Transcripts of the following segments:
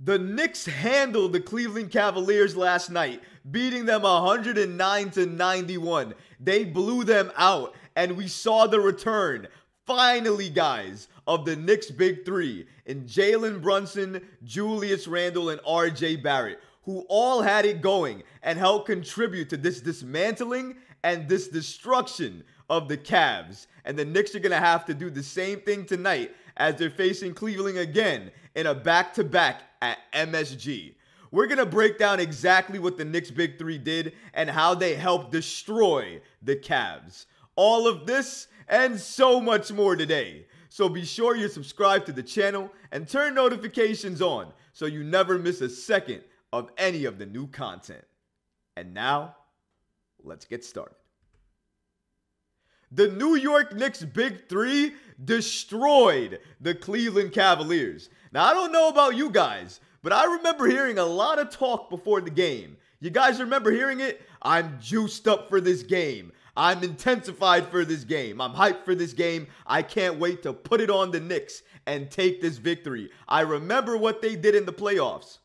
The Knicks handled the Cleveland Cavaliers last night, beating them 109-91. They blew them out, and we saw the return, finally, guys, of the Knicks' big three in Jalen Brunson, Julius Randle, and RJ Barrett, who all had it going and helped contribute to this dismantling and this destruction of the Cavs. And the Knicks are going to have to do the same thing tonight as they're facing Cleveland again in a back-to-back at MSG. We're going to break down exactly what the Knicks' big three did and how they helped destroy the Cavs. All of this and so much more today. So be sure you're subscribed to the channel and turn notifications on so you never miss a second of any of the new content. And now, let's get started. The New York Knicks big three destroyed the Cleveland Cavaliers. Now, I don't know about you guys, but I remember hearing a lot of talk before the game. You guys remember hearing it? I'm juiced up for this game. I'm intensified for this game. I'm hyped for this game. I can't wait to put it on the Knicks and take this victory. I remember what they did in the playoffs.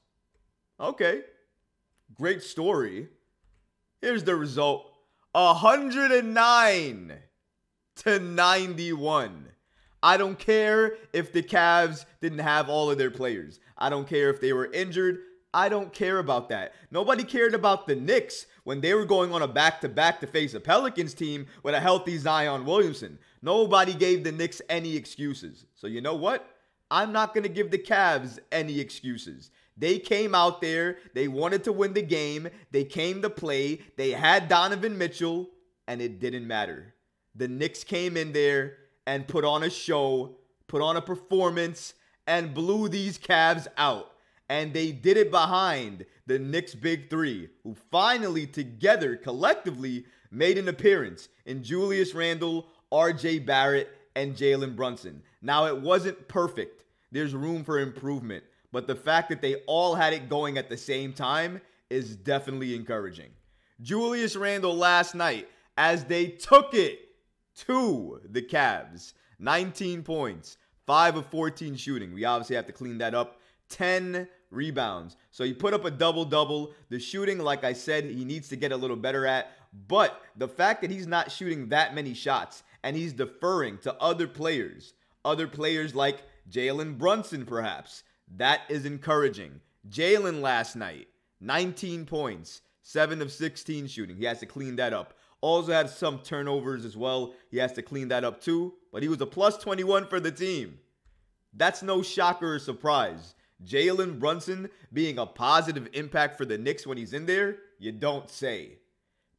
Okay, great story. Here's the result. 109-91. I don't care if the Cavs didn't have all of their players. I don't care if they were injured. I don't care about that. Nobody cared about the Knicks when they were going on a back-to-back to face a Pelicans team with a healthy Zion Williamson. Nobody gave the Knicks any excuses. So you know what? I'm not going to give the Cavs any excuses. They came out there. They wanted to win the game. They came to play. They had Donovan Mitchell, and it didn't matter. The Knicks came in there and put on a show, put on a performance, and blew these Cavs out. And they did it behind the Knicks' big three, who finally together, collectively, made an appearance in Julius Randle, RJ Barrett, and Jalen Brunson. Now, it wasn't perfect. There's room for improvement. But the fact that they all had it going at the same time is definitely encouraging. Julius Randle last night, as they took it to the Cavs, 19 points, 5 of 14 shooting. We obviously have to clean that up. 10 rebounds. So he put up a double-double. The shooting, like I said, he needs to get a little better at. But the fact that he's not shooting that many shots and he's deferring to other players like Jalen Brunson perhaps, that is encouraging. Jalen last night, 19 points, 7 of 16 shooting. He has to clean that up. Also had some turnovers as well. He has to clean that up too. But he was a plus 21 for the team. That's no shocker or surprise. Jalen Brunson being a positive impact for the Knicks when he's in there, you don't say.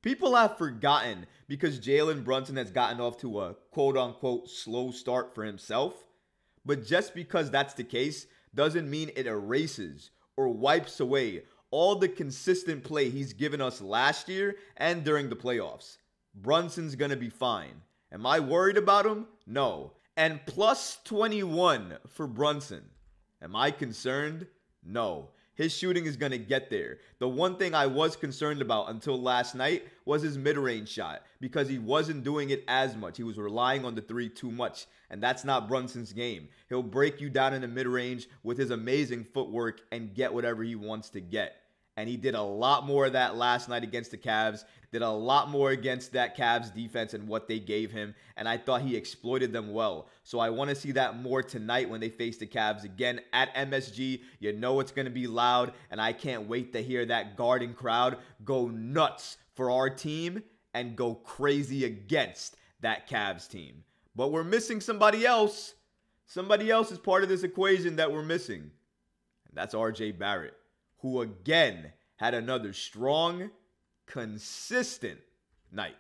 People have forgotten because Jalen Brunson has gotten off to a quote-unquote slow start for himself. But just because that's the case doesn't mean it erases or wipes away all the consistent play he's given us last year and during the playoffs. Brunson's going to be fine. Am I worried about him? No. And plus 21 for Brunson. Am I concerned? No. His shooting is going to get there. The one thing I was concerned about until last night was his mid-range shot because he wasn't doing it as much. He was relying on the three too much, and that's not Brunson's game. He'll break you down in the mid-range with his amazing footwork and get whatever he wants to get. And he did a lot more of that last night against the Cavs, did a lot more against that Cavs defense and what they gave him, and I thought he exploited them well. So I want to see that more tonight when they face the Cavs again at MSG. You know it's going to be loud, and I can't wait to hear that Garden crowd go nuts for our team and go crazy against that Cavs team. But we're missing somebody else. Somebody else is part of this equation that we're missing, and that's RJ Barrett, who again had another strong, consistent night.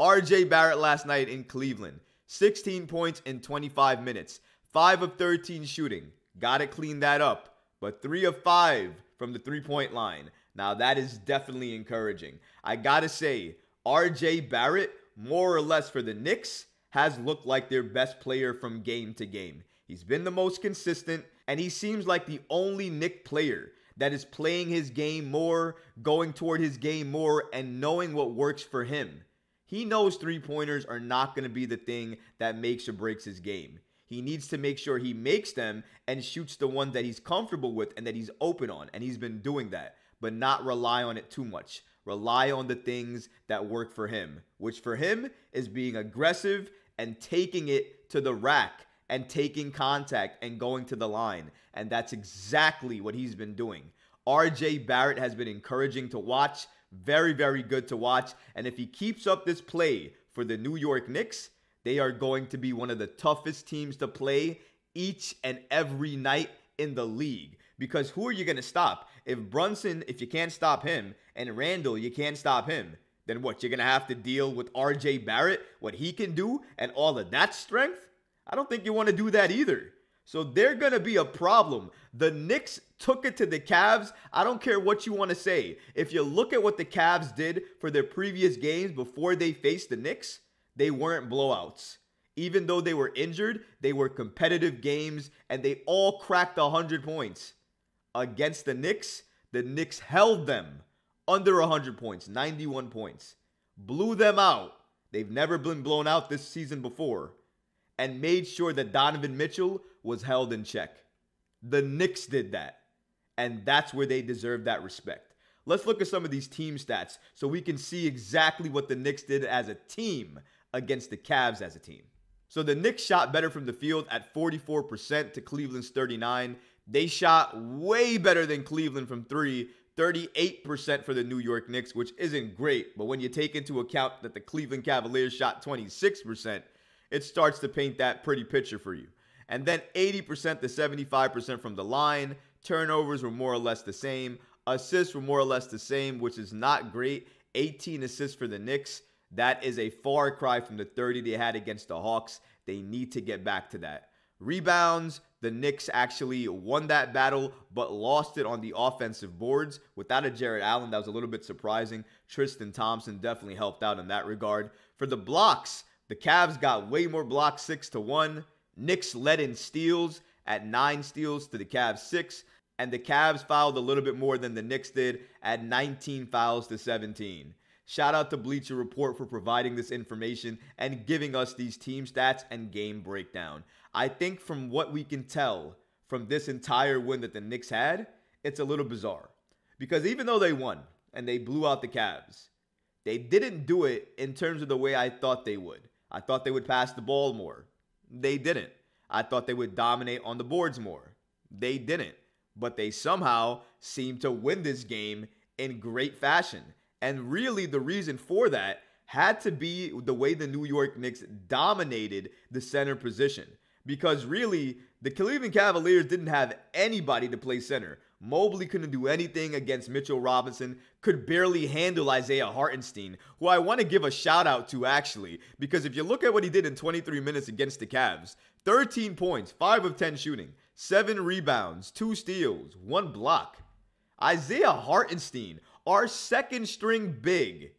RJ Barrett last night in Cleveland, 16 points in 25 minutes, 5 of 13 shooting. Got to clean that up, but 3 of 5 from the three-point line. Now that is definitely encouraging. I got to say, RJ Barrett, more or less for the Knicks, has looked like their best player from game to game. He's been the most consistent, and he seems like the only Knick player that is playing his game more, going toward his game more, and knowing what works for him. He knows three-pointers are not going to be the thing that makes or breaks his game. He needs to make sure he makes them and shoots the one that he's comfortable with and that he's open on. And he's been doing that, but not rely on it too much. Rely on the things that work for him, which for him is being aggressive and taking it to the rack and taking contact and going to the line. And that's exactly what he's been doing. RJ Barrett has been encouraging to watch. Very, very good to watch. And if he keeps up this play for the New York Knicks, they are going to be one of the toughest teams to play each and every night in the league. Because who are you going to stop? If Brunson, if you can't stop him, and Randle, you can't stop him, then what? You're going to have to deal with RJ Barrett, what he can do, and all of that strength? I don't think you want to do that either. So they're going to be a problem. The Knicks took it to the Cavs. I don't care what you want to say. If you look at what the Cavs did for their previous games before they faced the Knicks, they weren't blowouts. Even though they were injured, they were competitive games, and they all cracked 100 points. Against the Knicks held them under 100 points, 91 points. Blew them out. They've never been blown out this season before. And made sure that Donovan Mitchell was held in check. The Knicks did that. And that's where they deserve that respect. Let's look at some of these team stats so we can see exactly what the Knicks did as a team against the Cavs as a team. So the Knicks shot better from the field at 44% to Cleveland's 39%. They shot way better than Cleveland from three, 38% for the New York Knicks, which isn't great. But when you take into account that the Cleveland Cavaliers shot 26%, it starts to paint that pretty picture for you. And then 80% to 75% from the line. Turnovers were more or less the same. Assists were more or less the same, which is not great. 18 assists for the Knicks. That is a far cry from the 30 they had against the Hawks. They need to get back to that. Rebounds, the Knicks actually won that battle, but lost it on the offensive boards. Without a Jarrett Allen, that was a little bit surprising. Tristan Thompson definitely helped out in that regard. For the blocks, the Cavs got way more blocks, 6-1. Knicks led in steals at 9 steals to the Cavs 6. And the Cavs fouled a little bit more than the Knicks did at 19 fouls to 17. Shout out to Bleacher Report for providing this information and giving us these team stats and game breakdown. I think from what we can tell from this entire win that the Knicks had, it's a little bizarre. Because even though they won and they blew out the Cavs, they didn't do it in terms of the way I thought they would. I thought they would pass the ball more. They didn't. I thought they would dominate on the boards more. They didn't. But they somehow seemed to win this game in great fashion. And really the reason for that had to be the way the New York Knicks dominated the center position. Because really, the Cleveland Cavaliers didn't have anybody to play center. Mobley couldn't do anything against Mitchell Robinson, could barely handle Isaiah Hartenstein, who I want to give a shout out to actually, because if you look at what he did in 23 minutes against the Cavs, 13 points, 5 of 10 shooting, 7 rebounds, 2 steals, 1 block. Isaiah Hartenstein, our second string big,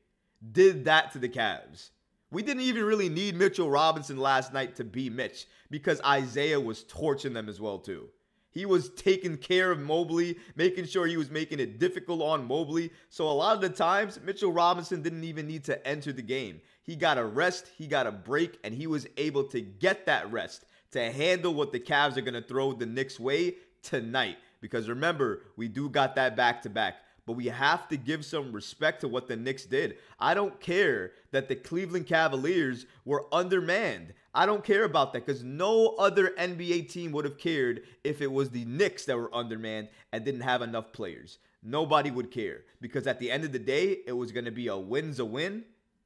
did that to the Cavs. We didn't even really need Mitchell Robinson last night to be Mitch because Isaiah was torching them as well too. He was taking care of Mobley, making sure he was making it difficult on Mobley. So a lot of the times, Mitchell Robinson didn't even need to enter the game. He got a rest, he got a break, and he was able to get that rest to handle what the Cavs are going to throw the Knicks' way tonight. Because remember, we do got that back-to-back. But we have to give some respect to what the Knicks did. I don't care that the Cleveland Cavaliers were undermanned. I don't care about that because no other NBA team would have cared if it was the Knicks that were undermanned and didn't have enough players. Nobody would care because at the end of the day, it was going to be a win's a win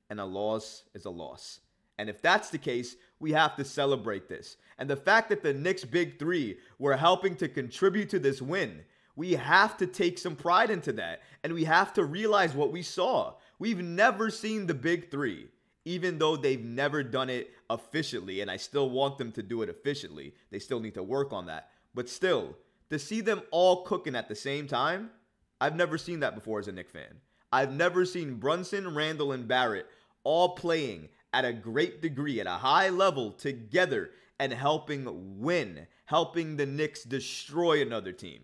and a loss is a loss. And if that's the case, we have to celebrate this. And the fact that the Knicks' big three were helping to contribute to this win, we have to take some pride into that. And we have to realize what we saw. We've never seen the big three, even though they've never done it officially. And I still want them to do it officially. They still need to work on that. But still, to see them all cooking at the same time, I've never seen that before as a Knicks fan. I've never seen Brunson, Randle, and Barrett all playing at a great degree, at a high level together and helping win, helping the Knicks destroy another team.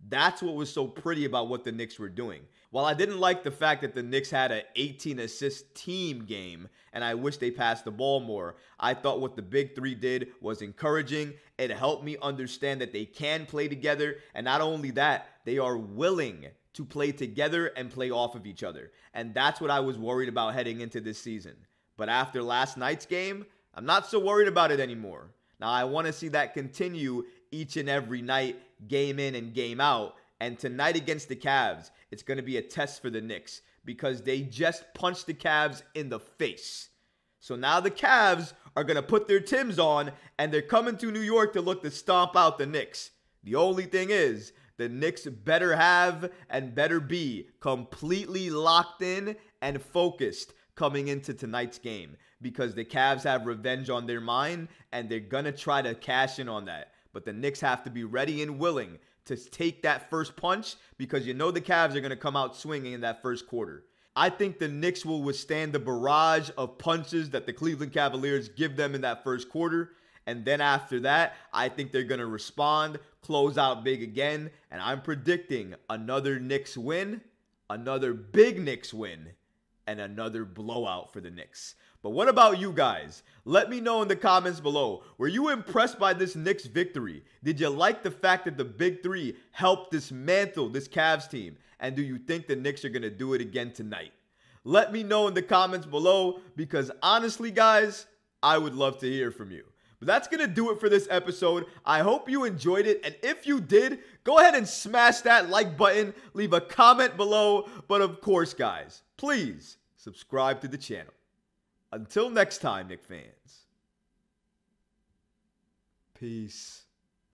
That's what was so pretty about what the Knicks were doing. While I didn't like the fact that the Knicks had an 18-assist team game, and I wish they passed the ball more, I thought what the Big Three did was encouraging. It helped me understand that they can play together, and not only that, they are willing to play together and play off of each other. And that's what I was worried about heading into this season. But after last night's game, I'm not so worried about it anymore. Now, I want to see that continue each and every night, game in and game out. And tonight against the Cavs, it's going to be a test for the Knicks because they just punched the Cavs in the face. So now the Cavs are going to put their Timbs on, and they're coming to New York to look to stomp out the Knicks. The only thing is, the Knicks better have and better be completely locked in and focused coming into tonight's game because the Cavs have revenge on their mind, and they're going to try to cash in on that. But the Knicks have to be ready and willing to take that first punch because you know the Cavs are going to come out swinging in that first quarter. I think the Knicks will withstand the barrage of punches that the Cleveland Cavaliers give them in that first quarter. And then after that, I think they're going to respond, close out big again. And I'm predicting another Knicks win, another big Knicks win, and another blowout for the Knicks. But what about you guys? Let me know in the comments below. Were you impressed by this Knicks victory? Did you like the fact that the Big Three helped dismantle this Cavs team? And do you think the Knicks are going to do it again tonight? Let me know in the comments below because honestly, guys, I would love to hear from you. But that's going to do it for this episode. I hope you enjoyed it. And if you did, go ahead and smash that like button. Leave a comment below. But of course, guys, please subscribe to the channel. Until next time, Knicks fans. Peace.